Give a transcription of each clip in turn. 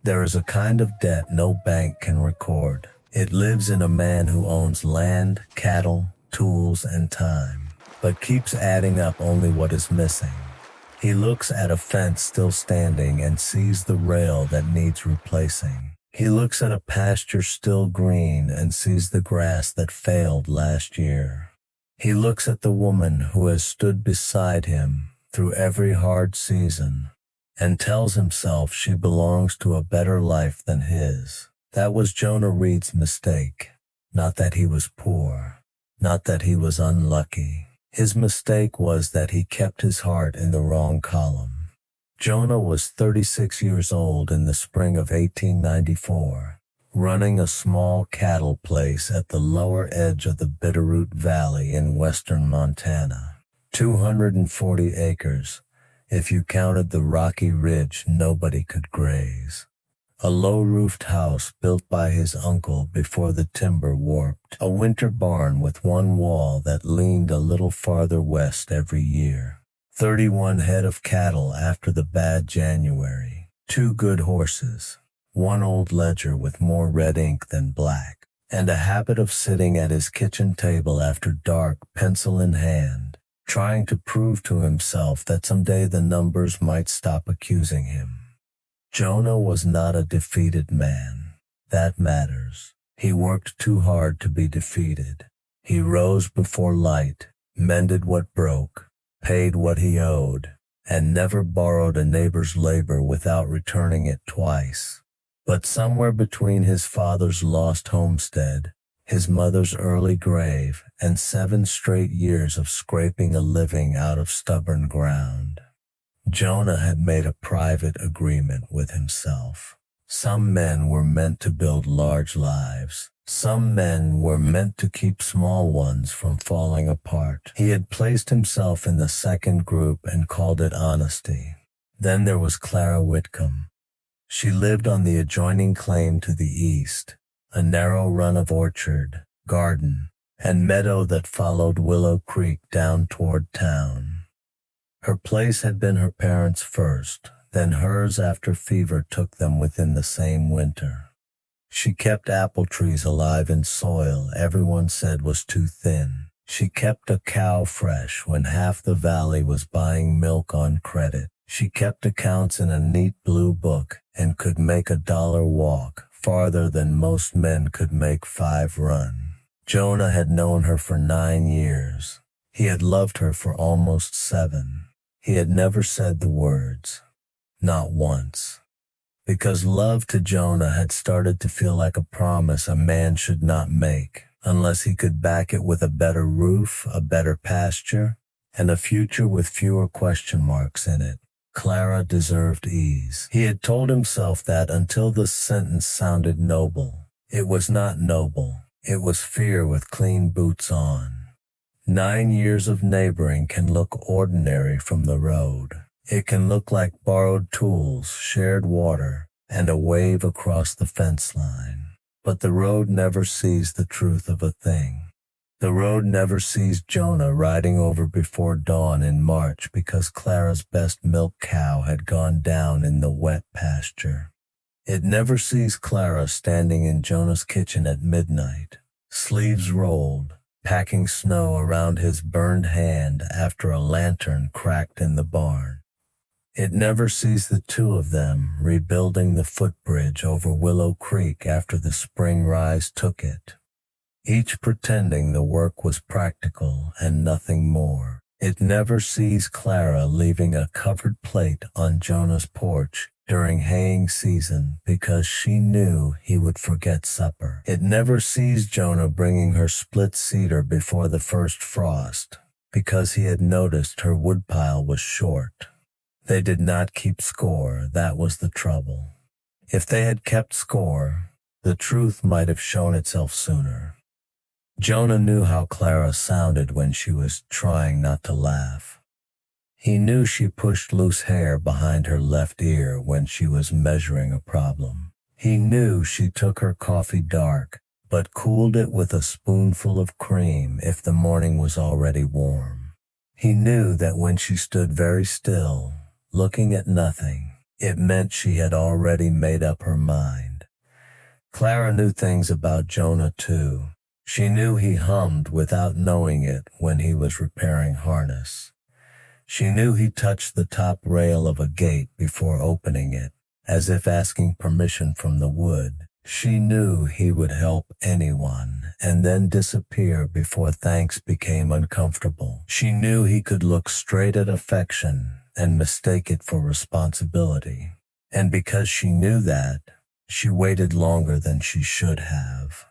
There is a kind of debt no bank can record. It lives in a man who owns land, cattle, tools, and time, but keeps adding up only what is missing. He looks at a fence still standing and sees the rail that needs replacing. He looks at a pasture still green and sees the grass that failed last year. He looks at the woman who has stood beside him through every hard season and tells himself she belongs to a better life than his. That was Jonah Reed's mistake. Not that he was poor, not that he was unlucky. His mistake was that he kept his heart in the wrong column. Jonah was 36 years old in the spring of 1894, running a small cattle place at the lower edge of the Bitterroot Valley in western Montana. 240 acres. If you counted the rocky ridge nobody could graze. A low-roofed house built by his uncle before the timber warped. A winter barn with one wall that leaned a little farther west every year. 31 head of cattle after the bad January. 2 good horses. 1 old ledger with more red ink than black. And a habit of sitting at his kitchen table after dark, pencil in hand, trying to prove to himself that someday the numbers might stop accusing him. Jonah was not a defeated man. That matters. He worked too hard to be defeated. He rose before light, mended what broke, paid what he owed, and never borrowed a neighbor's labor without returning it twice. But somewhere between his father's lost homestead, his mother's early grave, and 7 straight years of scraping a living out of stubborn ground, Jonah had made a private agreement with himself. Some men were meant to build large lives. Some men were meant to keep small ones from falling apart. He had placed himself in the second group and called it honesty. Then there was Clara Whitcomb. She lived on the adjoining claim to the east, a narrow run of orchard, garden, and meadow that followed Willow Creek down toward town. Her place had been her parents' first, then hers after fever took them within the same winter. She kept apple trees alive in soil everyone said was too thin. She kept a cow fresh when half the valley was buying milk on credit. She kept accounts in a neat blue book and could make $1 walk farther than most men could make 5 run. Jonah had known her for 9 years. He had loved her for almost 7. He had never said the words. Not once. Because love to Jonah had started to feel like a promise a man should not make, unless he could back it with a better roof, a better pasture, and a future with fewer question marks in it. Clara deserved ease. He had told himself that until the sentence sounded noble. It was not noble. It was fear with clean boots on. 9 years of neighboring can look ordinary from the road. It can look like borrowed tools, shared water, and a wave across the fence line. But the road never sees the truth of a thing. The road never sees Jonah riding over before dawn in March because Clara's best milk cow had gone down in the wet pasture. It never sees Clara standing in Jonah's kitchen at midnight, sleeves rolled, packing snow around his burned hand after a lantern cracked in the barn. It never sees the two of them rebuilding the footbridge over Willow Creek after the spring rise took it, each pretending the work was practical and nothing more. It never sees Clara leaving a covered plate on Jonah's porch during haying season because she knew he would forget supper. It never sees Jonah bringing her split cedar before the first frost because he had noticed her woodpile was short. They did not keep score, that was the trouble. If they had kept score, the truth might have shown itself sooner. Jonah knew how Clara sounded when she was trying not to laugh. He knew she pushed loose hair behind her left ear when she was measuring a problem. He knew she took her coffee dark, but cooled it with a spoonful of cream if the morning was already warm. He knew that when she stood very still, looking at nothing, It meant she had already made up her mind. Clara knew things about Jonah too. She knew he hummed without knowing it when he was repairing harness. She knew he touched the top rail of a gate before opening it, as if asking permission from the wood. She knew he would help anyone and then disappear before thanks became uncomfortable. She knew he could look straight at affection and mistake it for responsibility. And because she knew that, she waited longer than she should have.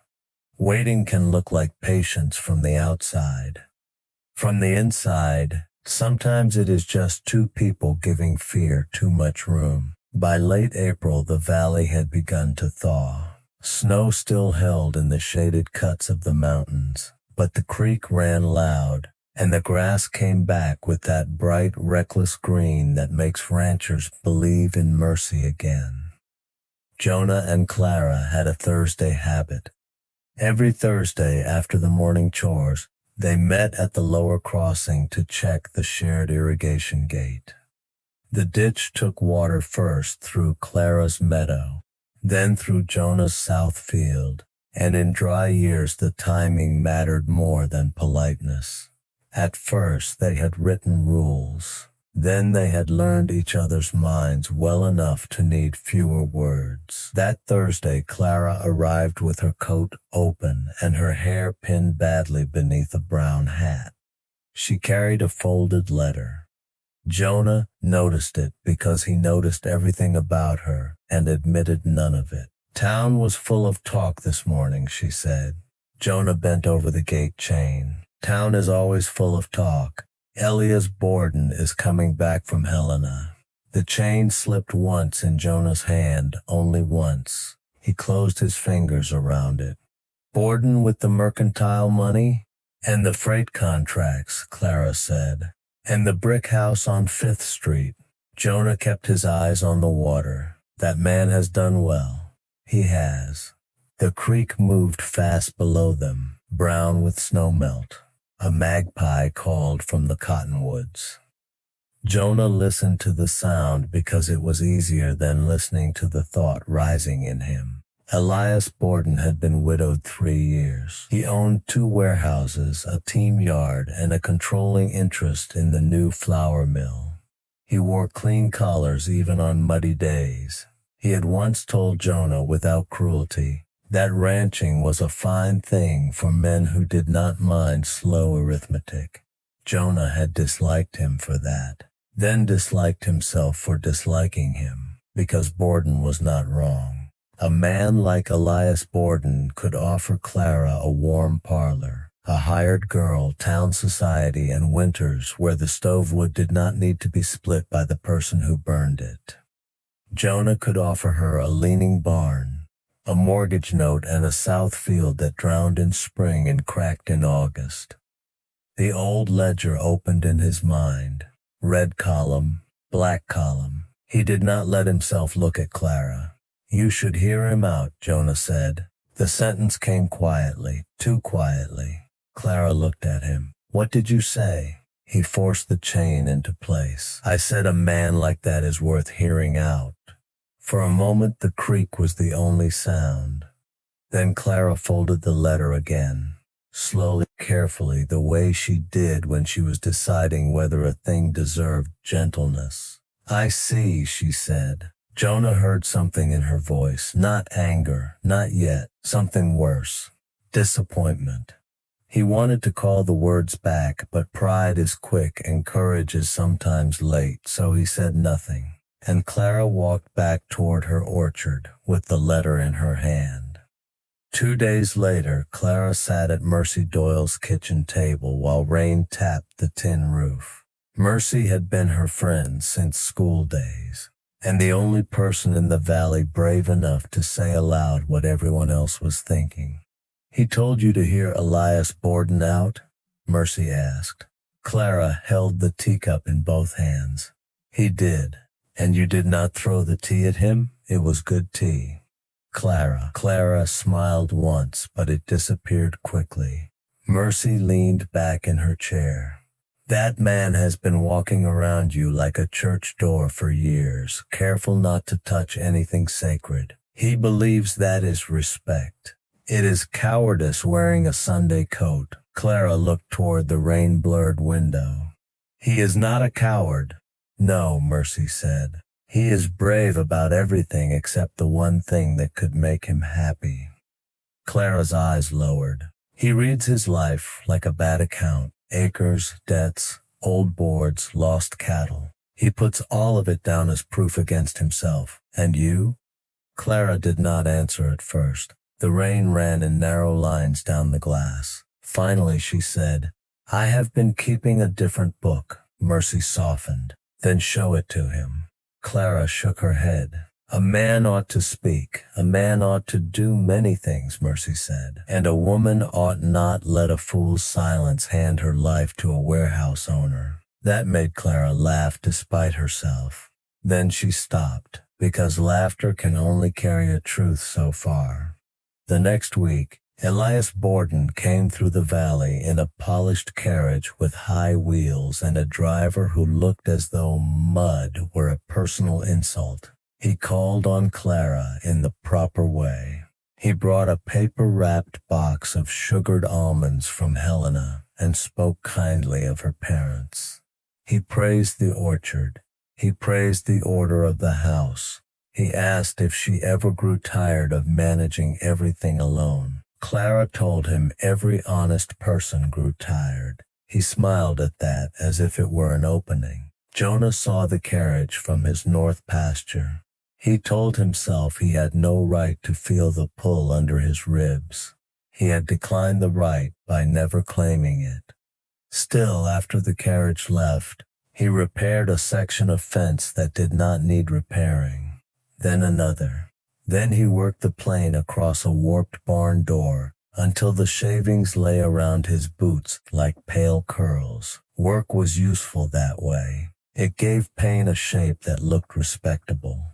Waiting can look like patience from the outside. From the inside, sometimes it is just two people giving fear too much room. By late April, the valley had begun to thaw. Snow still held in the shaded cuts of the mountains, but the creek ran loud, and the grass came back with that bright, reckless green that makes ranchers believe in mercy again. Jonah and Clara had a Thursday habit. Every Thursday after the morning chores, they met at the lower crossing to check the shared irrigation gate. The ditch took water first through Clara's meadow, then through Jonah's south field, and in dry years the timing mattered more than politeness. At first they had written rules. Then they had learned each other's minds well enough to need fewer words. That Thursday, Clara arrived with her coat open and her hair pinned badly beneath a brown hat. She carried a folded letter. Jonah noticed it because he noticed everything about her and admitted none of it. "Town was full of talk this morning," she said. Jonah bent over the gate chain. "Town is always full of talk. Elias Borden is coming back from Helena." The chain slipped once in Jonah's hand, only once. He closed his fingers around it. "Borden with the mercantile money?" "And the freight contracts," Clara said. "And the brick house on 5th Street. Jonah kept his eyes on the water. "That man has done well." "He has." The creek moved fast below them, brown with snowmelt. A magpie called from the cottonwoods. Jonah listened to the sound because it was easier than listening to the thought rising in him. Elias Borden had been widowed 3 years. He owned 2 warehouses, a team yard, and a controlling interest in the new flour mill. He wore clean collars even on muddy days. He had once told Jonah without cruelty that ranching was a fine thing for men who did not mind slow arithmetic. Jonah had disliked him for that, then disliked himself for disliking him, because Borden was not wrong. A man like Elias Borden could offer Clara a warm parlor, a hired girl, town society, and winters where the stove wood did not need to be split by the person who burned it. Jonah could offer her a leaning barn, a mortgage note, and a south field that drowned in spring and cracked in August. The old ledger opened in his mind. Red column, black column. He did not let himself look at Clara. "You should hear him out," Jonah said. The sentence came quietly, too quietly. Clara looked at him. "What did you say?" He forced the chain into place. "I said a man like that is worth hearing out." For a moment the creek was the only sound. Then Clara folded the letter again, slowly, carefully, the way she did when she was deciding whether a thing deserved gentleness. "I see," she said. Jonah heard something in her voice, not anger, not yet, something worse, disappointment. He wanted to call the words back, but pride is quick and courage is sometimes late, so he said nothing. And Clara walked back toward her orchard with the letter in her hand. 2 days later, Clara sat at Mercy Doyle's kitchen table while rain tapped the tin roof. Mercy had been her friend since school days, and the only person in the valley brave enough to say aloud what everyone else was thinking. "He told you to hear Elias Borden out?" Mercy asked. Clara held the teacup in both hands. "He did. And you did not throw the tea at him? It was good tea." Clara smiled once, but it disappeared quickly. Mercy leaned back in her chair. That man has been walking around you like a church door for years, careful not to touch anything sacred. He believes that is respect. It is cowardice wearing a Sunday coat. Clara looked toward the rain-blurred window. He is not a coward. No, Mercy said. He is brave about everything except the one thing that could make him happy. Clara's eyes lowered. He reads his life like a bad account. Acres, debts, old boards, lost cattle. He puts all of it down as proof against himself. And you? Clara did not answer at first. The rain ran in narrow lines down the glass. Finally she said, I have been keeping a different book. Mercy softened. Then show it to him. Clara shook her head. A man ought to speak. A man ought to do many things, Mercy said. And a woman ought not let a fool's silence hand her life to a warehouse owner. That made Clara laugh despite herself. Then she stopped, because laughter can only carry a truth so far. The next week, Elias Borden came through the valley in a polished carriage with high wheels and a driver who looked as though mud were a personal insult. He called on Clara in the proper way. He brought a paper-wrapped box of sugared almonds from Helena and spoke kindly of her parents. He praised the orchard. He praised the order of the house. He asked if she ever grew tired of managing everything alone. Clara told him every honest person grew tired. He smiled at that as if it were an opening. Jonah saw the carriage from his north pasture. He told himself he had no right to feel the pull under his ribs. He had declined the right by never claiming it. Still, after the carriage left, he repaired a section of fence that did not need repairing. Then another. Then he worked the plane across a warped barn door until the shavings lay around his boots like pale curls. Work was useful that way. It gave pain a shape that looked respectable.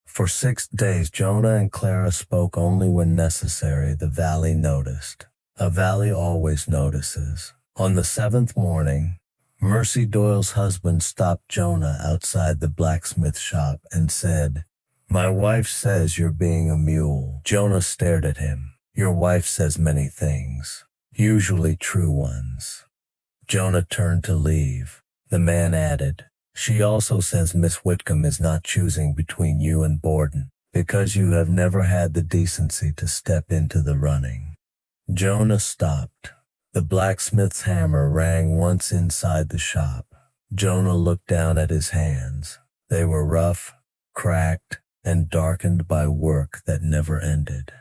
For 6 days Jonah and Clara spoke only when necessary, the valley noticed. A valley always notices. On the 7th morning, Mercy Doyle's husband stopped Jonah outside the blacksmith shop and said, My wife says you're being a mule. Jonah stared at him. Your wife says many things, usually true ones. Jonah turned to leave. The man added, She also says Miss Whitcomb is not choosing between you and Borden, because you have never had the decency to step into the running. Jonah stopped. The blacksmith's hammer rang once inside the shop. Jonah looked down at his hands. They were rough, cracked, and darkened by work that never ended.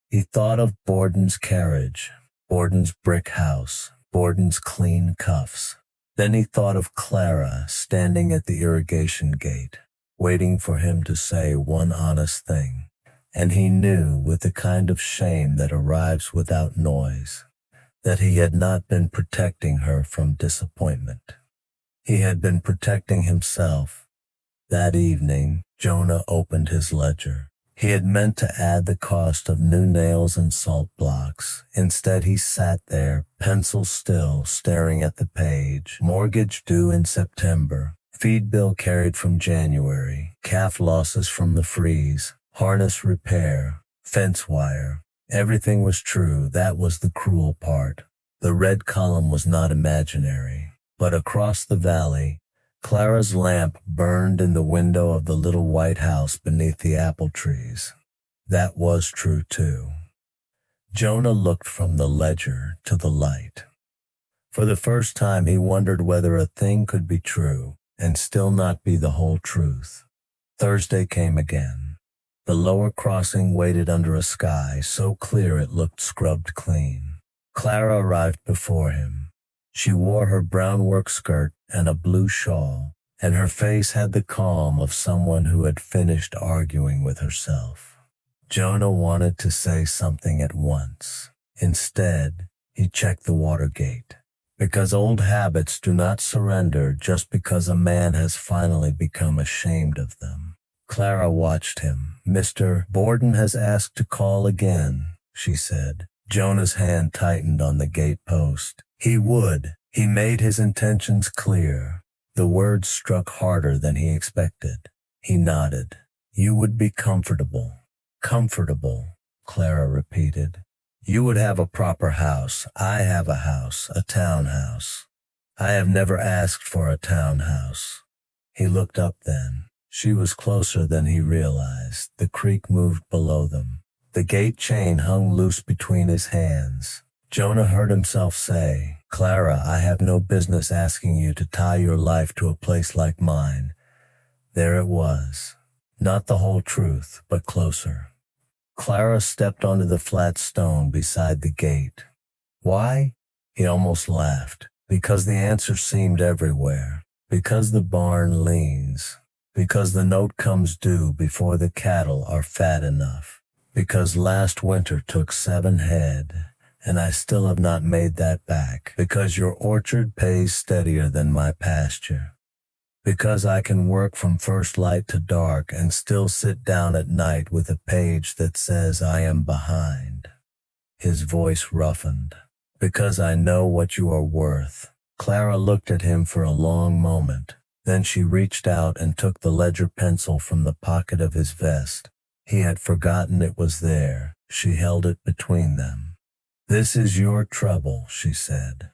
He thought of Borden's carriage, Borden's brick house, Borden's clean cuffs. Then he thought of Clara standing at the irrigation gate, waiting for him to say one honest thing. And he knew, with the kind of shame that arrives without noise, that he had not been protecting her from disappointment. He had been protecting himself. That evening, Jonah opened his ledger. He had meant to add the cost of new nails and salt blocks. Instead, he sat there, pencil still, staring at the page. Mortgage due in September. Feed bill carried from January. Calf losses from the freeze. Harness repair. Fence wire. Everything was true. That was the cruel part. The red column was not imaginary. But across the valley, Clara's lamp burned in the window of the little white house beneath the apple trees. That was true too. Jonah looked from the ledger to the light. For the first time he wondered whether a thing could be true and still not be the whole truth. Thursday came again. The lower crossing waited under a sky so clear it looked scrubbed clean. Clara arrived before him. She wore her brown work skirt and a blue shawl, and her face had the calm of someone who had finished arguing with herself. Jonah wanted to say something at once. Instead, he checked the water gate, because old habits do not surrender just because a man has finally become ashamed of them. Clara watched him. Mr. Borden has asked to call again, she said. Jonah's hand tightened on the gate post. He would. He made his intentions clear. The words struck harder than he expected. He nodded. You would be comfortable. Comfortable, Clara repeated. You would have a proper house. I have a house, a townhouse. I have never asked for a townhouse. He looked up then. She was closer than he realized. The creek moved below them. The gate chain hung loose between his hands. Jonah heard himself say, Clara, I have no business asking you to tie your life to a place like mine. There it was. Not the whole truth, but closer. Clara stepped onto the flat stone beside the gate. Why? He almost laughed. Because the answer seemed everywhere. Because the barn leans. Because the note comes due before the cattle are fat enough. Because last winter took 7 head, and I still have not made that back. Because your orchard pays steadier than my pasture. Because I can work from first light to dark and still sit down at night with a page that says I am behind. His voice roughened. Because I know what you are worth. Clara looked at him for a long moment. Then she reached out and took the ledger pencil from the pocket of his vest. He had forgotten it was there. She held it between them. This is your trouble, she said.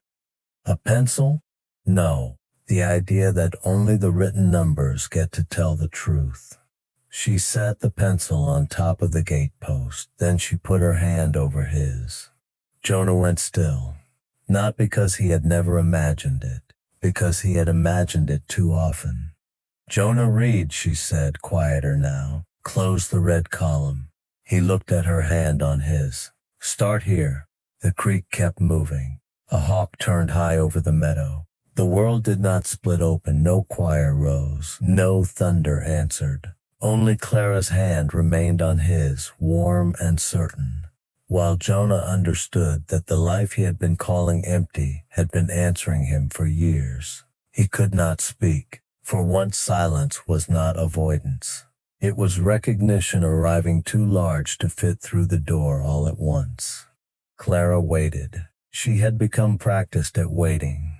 A pencil? No. The idea that only the written numbers get to tell the truth. She sat the pencil on top of the gatepost. Then she put her hand over his. Jonah went still. Not because he had never imagined it. Because he had imagined it too often. Jonah Reed, she said, quieter now. Close the red column. He looked at her hand on his. Start here. The creek kept moving. A hawk turned high over the meadow. The world did not split open. No choir rose. No thunder answered. Only Clara's hand remained on his, warm and certain. While Jonah understood that the life he had been calling empty had been answering him for years. He could not speak. For once silence was not avoidance. It was recognition arriving too large to fit through the door all at once. Clara waited. She had become practiced at waiting.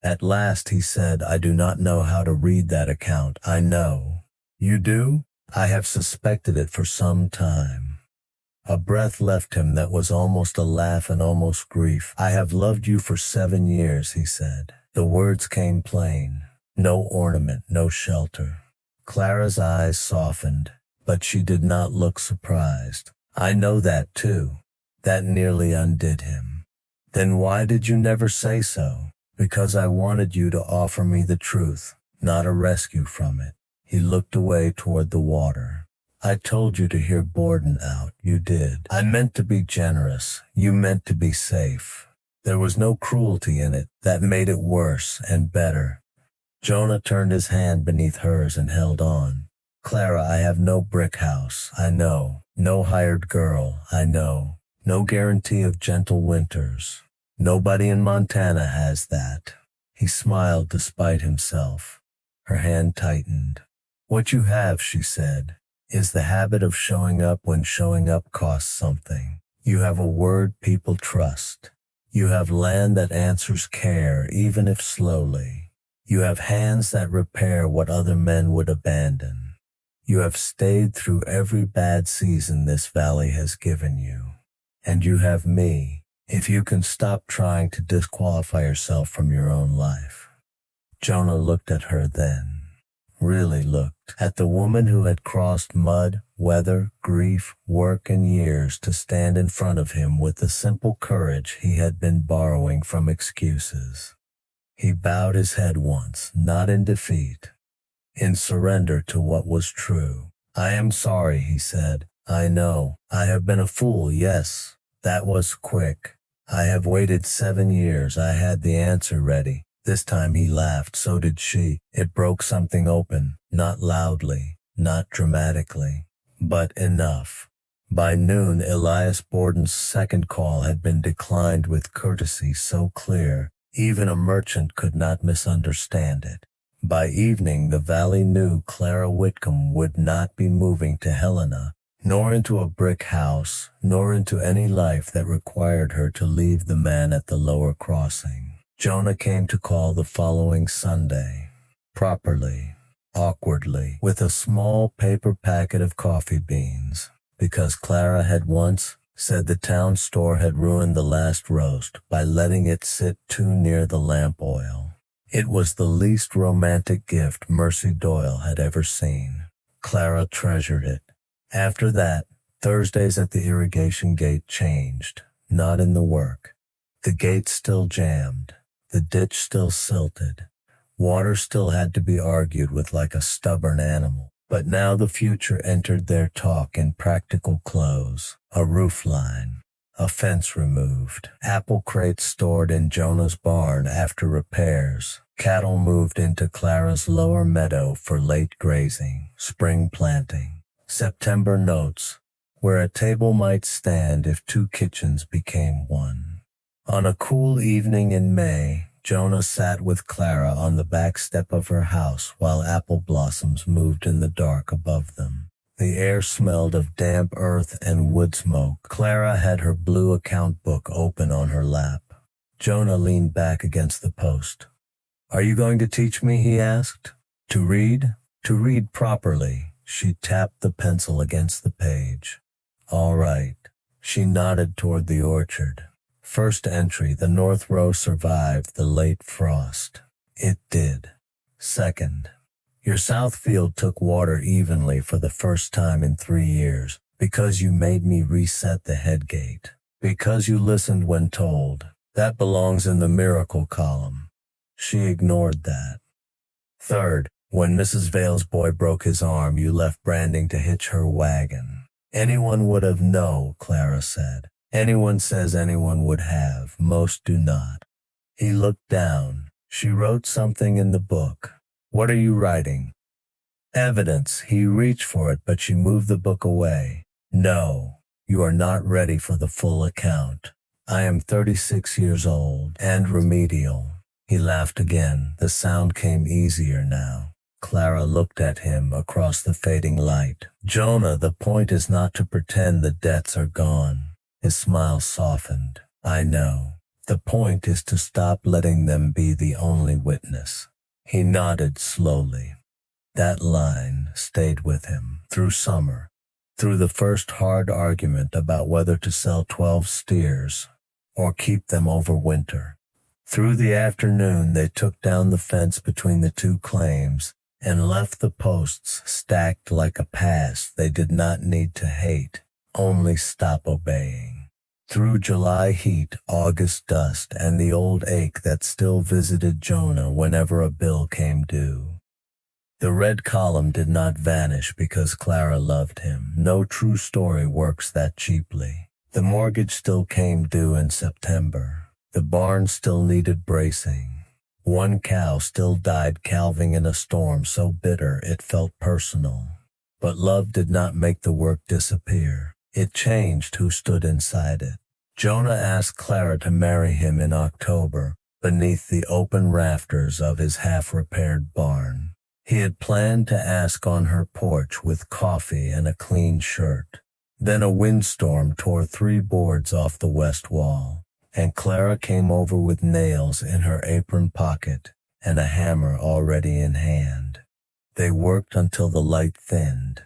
At last he said, I do not know how to read that account. I know. You do? I have suspected it for some time. A breath left him that was almost a laugh and almost grief. I have loved you for 7 years, he said. The words came plain. No ornament, no shelter. Clara's eyes softened, but she did not look surprised. I know that too. That nearly undid him. Then why did you never say so? Because I wanted you to offer me the truth, not a rescue from it. He looked away toward the water. I told you to hear Borden out. You did. I meant to be generous. You meant to be safe. There was no cruelty in it. That made it worse and better. Jonah turned his hand beneath hers and held on. Clara, I have no brick house. I know. No hired girl. I know. No guarantee of gentle winters. Nobody in Montana has that. He smiled despite himself. Her hand tightened. What you have, she said, is the habit of showing up when showing up costs something. You have a word people trust. You have land that answers care, even if slowly. You have hands that repair what other men would abandon. You have stayed through every bad season this valley has given you. And you have me, if you can stop trying to disqualify yourself from your own life. Jonah looked at her then. Really looked at the woman who had crossed mud, weather, grief, work, and years to stand in front of him with the simple courage he had been borrowing from excuses. He bowed his head once, not in defeat, in surrender to what was true. I am sorry, he said. I know. I have been a fool, yes. That was quick. I have waited 7 years. I had the answer ready. This time he laughed, so did she. It broke something open, not loudly, not dramatically, but enough. By noon, Elias Borden's second call had been declined with courtesy so clear, even a merchant could not misunderstand it. By evening, the valley knew Clara Whitcomb would not be moving to Helena, nor into a brick house, nor into any life that required her to leave the man at the lower crossing. Jonah came to call the following Sunday. Properly, awkwardly, with a small paper packet of coffee beans, because Clara had once said the town store had ruined the last roast by letting it sit too near the lamp oil. It was the least romantic gift Mercy Doyle had ever seen. Clara treasured it. After that, Thursdays at the irrigation gate changed, not in the work. The gate still jammed, the ditch still silted. Water still had to be argued with like a stubborn animal. But now the future entered their talk in practical clothes. A roof line, a fence removed, apple crates stored in Jonah's barn after repairs, cattle moved into Clara's lower meadow for late grazing, spring planting, September notes, where a table might stand if two kitchens became one. On a cool evening in May, Jonah sat with Clara on the back step of her house while apple blossoms moved in the dark above them. The air smelled of damp earth and wood smoke. Clara had her blue account book open on her lap. Jonah leaned back against the post. "Are you going to teach me?" he asked. "To read?" "To read properly." She tapped the pencil against the page. "All right." She nodded toward the orchard. First entry, the north row survived the late frost. It did. Second, your south field took water evenly for the first time in 3 years, because you made me reset the head gate. Because you listened when told. That belongs in the miracle column. She ignored that. Third, when Mrs. Vale's boy broke his arm, you left Branding to hitch her wagon. Anyone would have known, Clara said. Anyone says anyone would have, most do not. He looked down. She wrote something in the book. "What are you writing?" "Evidence." He reached for it, but she moved the book away. "No, you are not ready for the full account. I am 36 years old and remedial." He laughed again. The sound came easier now. Clara looked at him across the fading light. "Jonah, the point is not to pretend the debts are gone." His smile softened. "I know. The point is to stop letting them be the only witness." He nodded slowly. That line stayed with him through summer, through the first hard argument about whether to sell 12 steers or keep them over winter. Through the afternoon they took down the fence between the two claims and left the posts stacked like a past they did not need to hate, only stop obeying. Through July heat, August dust, and the old ache that still visited Jonah whenever a bill came due. The red column did not vanish because Clara loved him. No true story works that cheaply. The mortgage still came due in September. The barn still needed bracing. One cow still died calving in a storm so bitter it felt personal. But love did not make the work disappear. It changed who stood inside it. Jonah asked Clara to marry him in October, beneath the open rafters of his half-repaired barn. He had planned to ask on her porch with coffee and a clean shirt. Then a windstorm tore 3 boards off the west wall, and Clara came over with nails in her apron pocket and a hammer already in hand. They worked until the light thinned.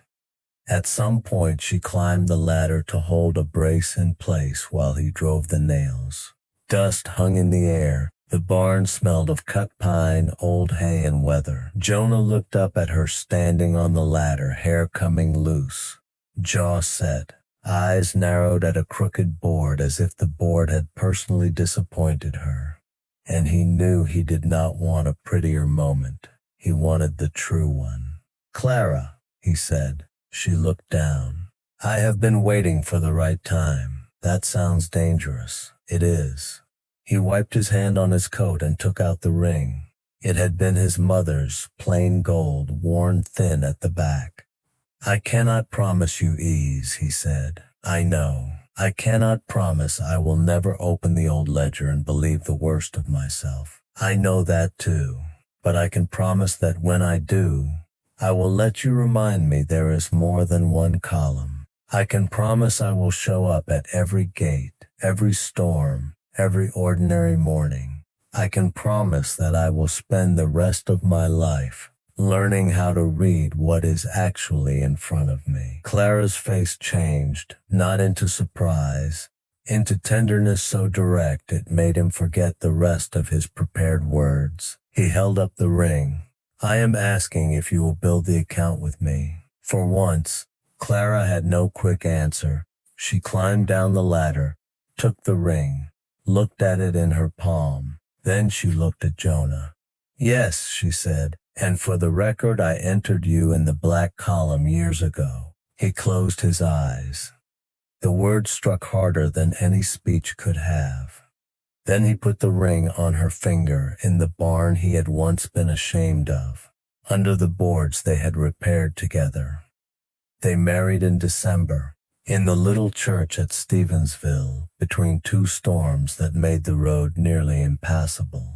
At some point she climbed the ladder to hold a brace in place while he drove the nails. Dust hung in the air. The barn smelled of cut pine, old hay, and weather. Jonah looked up at her standing on the ladder, hair coming loose, jaw set, eyes narrowed at a crooked board as if the board had personally disappointed her. And he knew he did not want a prettier moment. He wanted the true one. "Clara," he said. She looked down. "I have been waiting for the right time." "That sounds dangerous." "It is." He wiped his hand on his coat and took out the ring. It had been his mother's, plain gold, worn thin at the back. "I cannot promise you ease," he said. "I know. I cannot promise I will never open the old ledger and believe the worst of myself. I know that too. But I can promise that when I do, I will let you remind me there is more than one column. I can promise I will show up at every gate, every storm, every ordinary morning. I can promise that I will spend the rest of my life learning how to read what is actually in front of me." Clara's face changed, not into surprise, into tenderness so direct it made him forget the rest of his prepared words. He held up the ring. "I am asking if you will build the account with me." For once, Clara had no quick answer. She climbed down the ladder, took the ring, looked at it in her palm. Then she looked at Jonah. "Yes," she said, "and for the record I entered you in the black column years ago." He closed his eyes. The words struck harder than any speech could have. Then he put the ring on her finger in the barn he had once been ashamed of, under the boards they had repaired together. They married in December, in the little church at Stevensville, between two storms that made the road nearly impassable.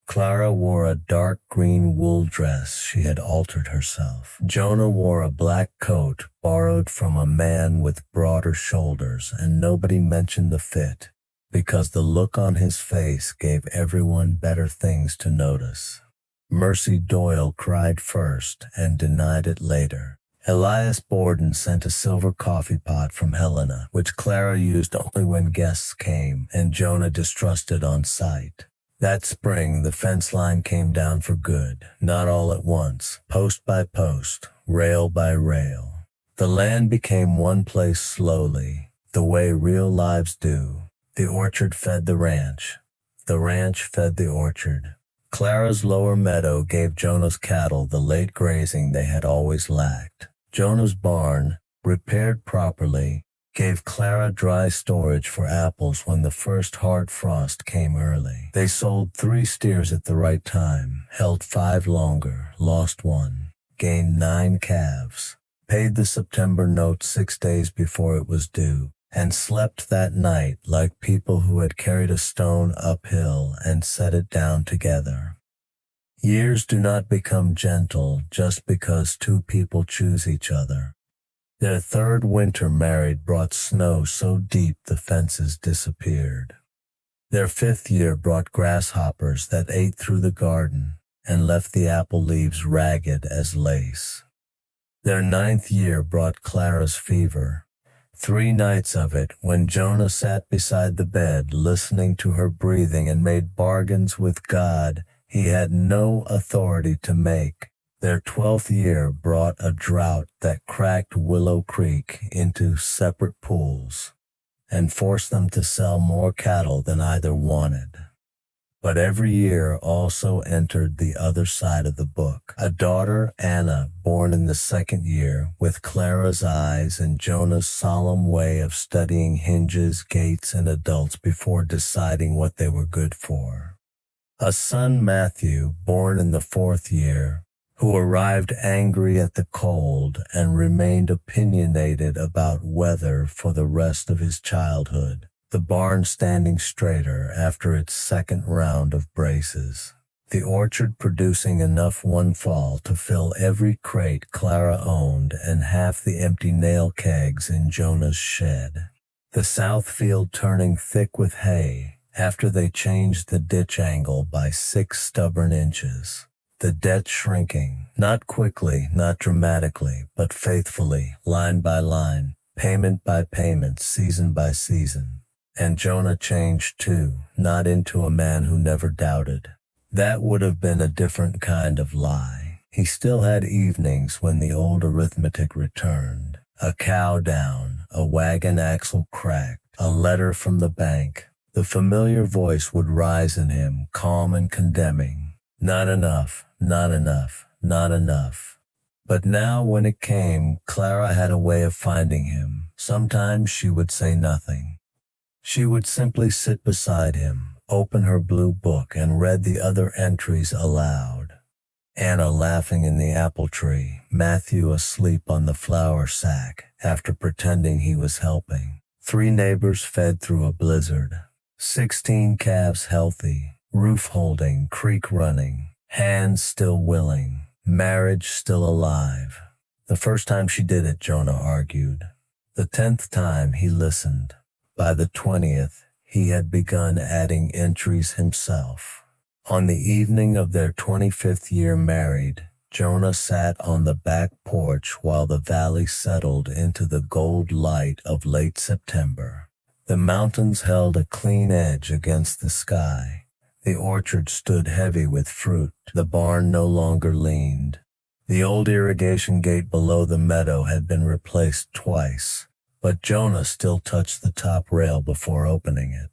Clara wore a dark green wool dress she had altered herself. Jonah wore a black coat borrowed from a man with broader shoulders, and nobody mentioned the fit, because the look on his face gave everyone better things to notice. Mercy Doyle cried first and denied it later. Elias Borden sent a silver coffee pot from Helena, which Clara used only when guests came, and Jonah distrusted on sight. That spring, the fence line came down for good, not all at once, post by post, rail by rail. The land became one place slowly, the way real lives do. The orchard fed the ranch fed the orchard. Clara's lower meadow gave Jonah's cattle the late grazing they had always lacked. Jonah's barn, repaired properly, gave Clara dry storage for apples when the first hard frost came early. They sold 3 steers at the right time, held 5 longer, lost 1, gained 9 calves, paid the September note 6 days before it was due, and slept that night like people who had carried a stone uphill and set it down together. Years do not become gentle just because 2 people choose each other. Their 3rd winter married brought snow so deep the fences disappeared. Their 5th year brought grasshoppers that ate through the garden and left the apple leaves ragged as lace. Their 9th year brought Clara's fever. 3 nights of it, when Jonah sat beside the bed listening to her breathing and made bargains with God he had no authority to make. Their 12th year brought a drought that cracked Willow Creek into separate pools and forced them to sell more cattle than either wanted. But every year also entered the other side of the book. A daughter, Anna, born in the 2nd year, with Clara's eyes and Jonah's solemn way of studying hinges, gates, and adults before deciding what they were good for. A son, Matthew, born in the 4th year, who arrived angry at the cold and remained opinionated about weather for the rest of his childhood, the barn standing straighter after its 2nd round of braces, the orchard producing enough one fall to fill every crate Clara owned and half the empty nail kegs in Jonah's shed, the south field turning thick with hay after they changed the ditch angle by 6 stubborn inches. The debt shrinking, not quickly, not dramatically, but faithfully, line by line, payment by payment, season by season. And Jonah changed too, not into a man who never doubted. That would have been a different kind of lie. He still had evenings when the old arithmetic returned. A cow down, a wagon axle cracked, a letter from the bank. The familiar voice would rise in him, calm and condemning. Not enough, not enough, not enough. But now when it came, Clara had a way of finding him. Sometimes she would say nothing. She would simply sit beside him, open her blue book, and read the other entries aloud. Anna laughing in the apple tree, Matthew asleep on the flour sack after pretending he was helping. 3 neighbors fed through a blizzard. 16 calves healthy. Roof holding, creek running, hands still willing, marriage still alive. The first time she did it, Jonah argued. The 10th time he listened. By the 20th, he had begun adding entries himself. On the evening of their 25th year married, Jonah sat on the back porch while the valley settled into the gold light of late September. The mountains held a clean edge against the sky. The orchard stood heavy with fruit. The barn no longer leaned. The old irrigation gate below the meadow had been replaced twice, but Jonah still touched the top rail before opening it.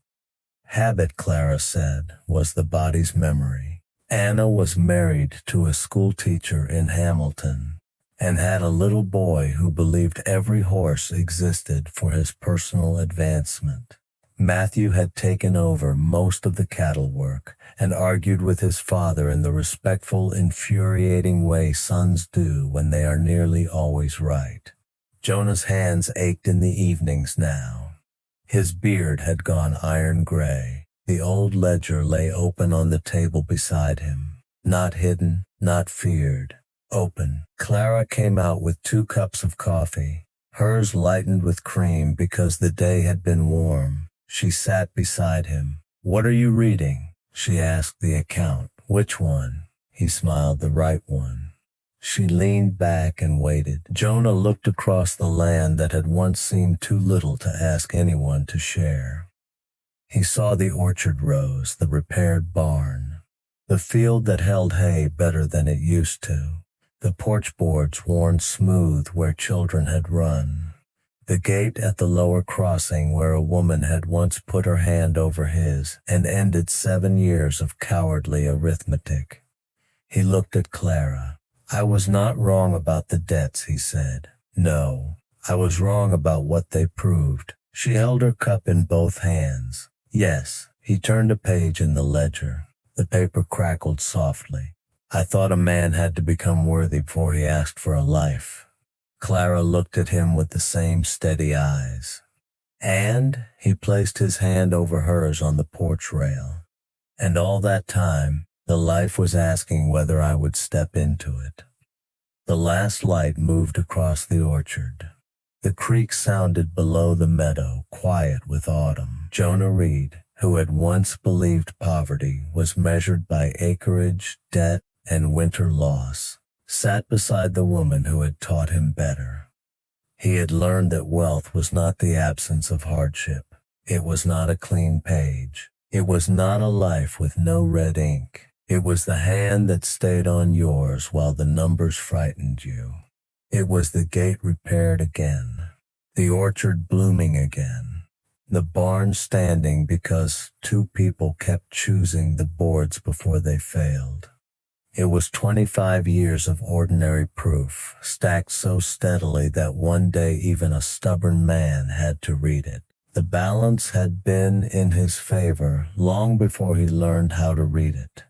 Habit, Clara said, was the body's memory. Anna was married to a school teacher in Hamilton and had a little boy who believed every horse existed for his personal advancement. Matthew had taken over most of the cattle work and argued with his father in the respectful, infuriating way sons do when they are nearly always right. Jonah's hands ached in the evenings now. His beard had gone iron gray. The old ledger lay open on the table beside him. Not hidden, not feared. Open. Clara came out with 2 cups of coffee. Hers lightened with cream because the day had been warm. She sat beside him. "What are you reading?" She asked the account. "Which one?" He smiled. "The right one." She leaned back and waited. Jonah looked across the land that had once seemed too little to ask anyone to share. He saw the orchard rows, the repaired barn, the field that held hay better than it used to, the porch boards worn smooth where children had run, the gate at the lower crossing where a woman had once put her hand over his and ended 7 years of cowardly arithmetic. He looked at Clara. "I was not wrong about the debts," he said. "No, I was wrong about what they proved." She held her cup in both hands. "Yes." He turned a page in the ledger. The paper crackled softly. "I thought a man had to become worthy before he asked for a life." Clara looked at him with the same steady eyes. "And?" He placed his hand over hers on the porch rail. "And all that time, the life was asking whether I would step into it." The last light moved across the orchard. The creek sounded below the meadow, quiet with autumn. Jonah Reed, who had once believed poverty was measured by acreage, debt, and winter loss, sat beside the woman who had taught him better. He had learned that wealth was not the absence of hardship. It was not a clean page. It was not a life with no red ink. It was the hand that stayed on yours while the numbers frightened you. It was the gate repaired again, the orchard blooming again, the barn standing because 2 people kept choosing the boards before they failed. It was 25 years of ordinary proof, stacked so steadily that one day even a stubborn man had to read it. The balance had been in his favor long before he learned how to read it.